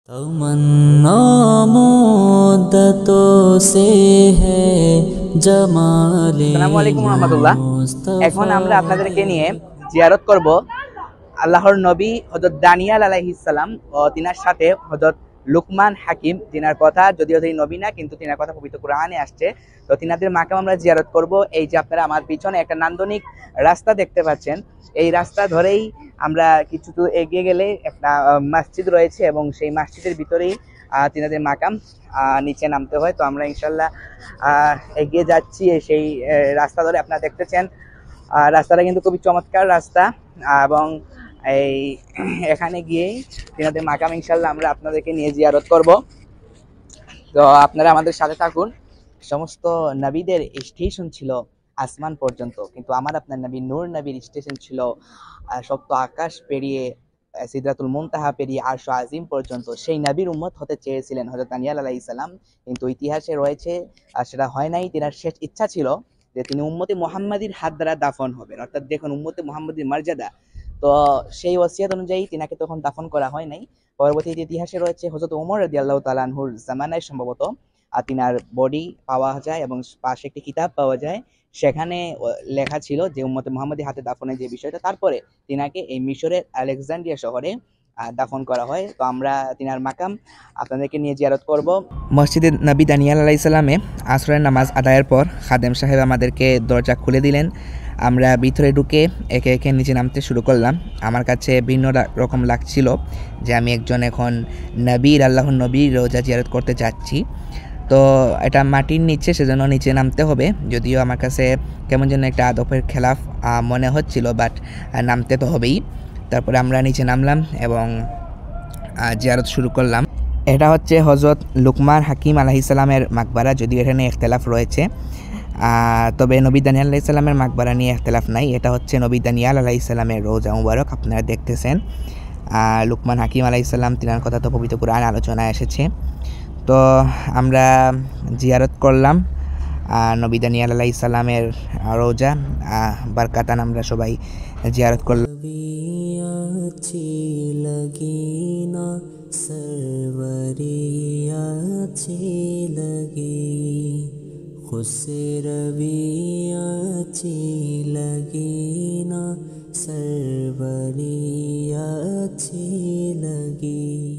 तमन्ना मुद्दतों से है जमाले আসসালামু আলাইকুম রহমতুল্লাহ। এখন আমরা আপনাদেরকে নিয়ে জিয়ারত করব আল্লাহর নবী হযরত দানিয়াল আলাইহিস সালাম ও তিনার সাথে হযরত লুকমান হাকিম, যিনার কথা যদিও তিনি নবী না, কিন্তু তিনার কথা পবিত্র কোরআনে আসছে। তো তিনাদের মাকাম আমরা জিয়ারত করব। এই যে আপনারা আমার পিছনে একটা নান্দনিক রাস্তা দেখতে পাচ্ছেন, এই রাস্তা ধরেই আমরা কিছু দূর এগিয়ে গেলে একটা মসজিদ রয়েছে এবং সেই মসজিদের ভিতরেই তিনাদের মাকাম। নিচে নামতে হয়। তো আমরা ইনশাল্লাহ এগিয়ে যাচ্ছি সেই রাস্তা ধরে। আপনারা দেখতেছেন রাস্তাটা কিন্তু খুবই চমৎকার রাস্তা, এবং এই এখানে গিয়েই তিনাদের মাকাম ইনশাল্লাহ আমরা আপনাদেরকে নিয়ে জিয়ারত করব। তো আপনারা আমাদের সাথে থাকুন। সমস্ত নবীদের স্টেশন ছিল আসমান পর্যন্ত, কিন্তু আমার আপনার নবী নূর নবীর স্টেশন ছিল সপ্ত আকাশ পেরিয়ে সিদরাতুল মুনতাহা পেরিয়ে আরশ আজিম পর্যন্ত। সেই নবীর উম্মত হতে চেয়েছিলেন হযরত দানিয়াল আলাইহিস সালাম, কিন্তু ইতিহাসে রয়েছে সেটা হয় নাই। তিনার শেষ ইচ্ছা ছিল যে তিনি উম্মতে মুহাম্মাদির হাত দ্বারা দাফন হবেন, অর্থাৎ দেখুন উম্মতে মুহাম্মাদির মর্যাদা। তো সেই ওসিয়ত অনুযায়ী তিনাকে তখন দাফন করা হয় নাই। পরবর্তীতে ইতিহাসে রয়েছে হযরত ওমর রাদিয়াল্লাহু তাআলা আনহুর জামানায় সম্ভবত তিনার বডি পাওয়া যায় এবং পাশে একটি কিতাব পাওয়া যায়, সেখানে লেখা ছিল যে উম্মতে মুহাম্মাদি হাতে দাফনের যে বিষয়টা। তারপরে তিনাকে এই মিশরের আলেকজান্ড্রিয়া শহরে দাফন করা হয়। তো আমরা তিনার মাকাম আপনাদেরকে নিয়ে জিয়ারত করব। মসজিদে নবী দানিয়াল আলাইহিস সালামে আসরের নামাজ আদায়ের পর খাদেম সাহেব আমাদেরকে দরজা খুলে দিলেন। আমরা ভিতরে ঢুকে একে একে নিচে নামতে শুরু করলাম। আমার কাছে ভিন্ন রকম লাগছিল যে আমি একজন এখন নবীর, আল্লাহর নবীর রোজা জিয়ারত করতে যাচ্ছি। তো এটা মাটির নিচে, সেজন্য নিচে নামতে হবে। যদিও আমার কাছে কেমন যেন একটা আদবের খেলাফ মনে হচ্ছিল, বাট নামতে তো হবেই। তারপরে আমরা নিচে নামলাম এবং জিয়ারত শুরু করলাম। এটা হচ্ছে হযরত লুকমান হাকিম আলাইহিস সালামের মাকবারা, যদিও এখানে ইখতিলাফ রয়েছে। তবে নবী দানিয়াল আলাইহিস সালামের মাকবারা নিয়ে ইখতিলাফ নাই। এটা হচ্ছে নবী দানিয়াল আলাইহিস সালামের রোজা মুবারক, আপনারা দেখতেছেন। লুকমান হাকিম আলাইহিস সালাম, তিনার কথা তো পবিত্র কোরআন আলোচনায় এসেছে। তো আমরা জিয়ারত করলাম নবী দানিয়াল আলাইহিস সালামের রোজা, বারকাতান আমরা সবাই জিয়ারত করলাম। अच्छी लगी ना सरवरी अच्छी लगी, खुसरवी अच्छी लगी ना सरवरी अच्छी लगी।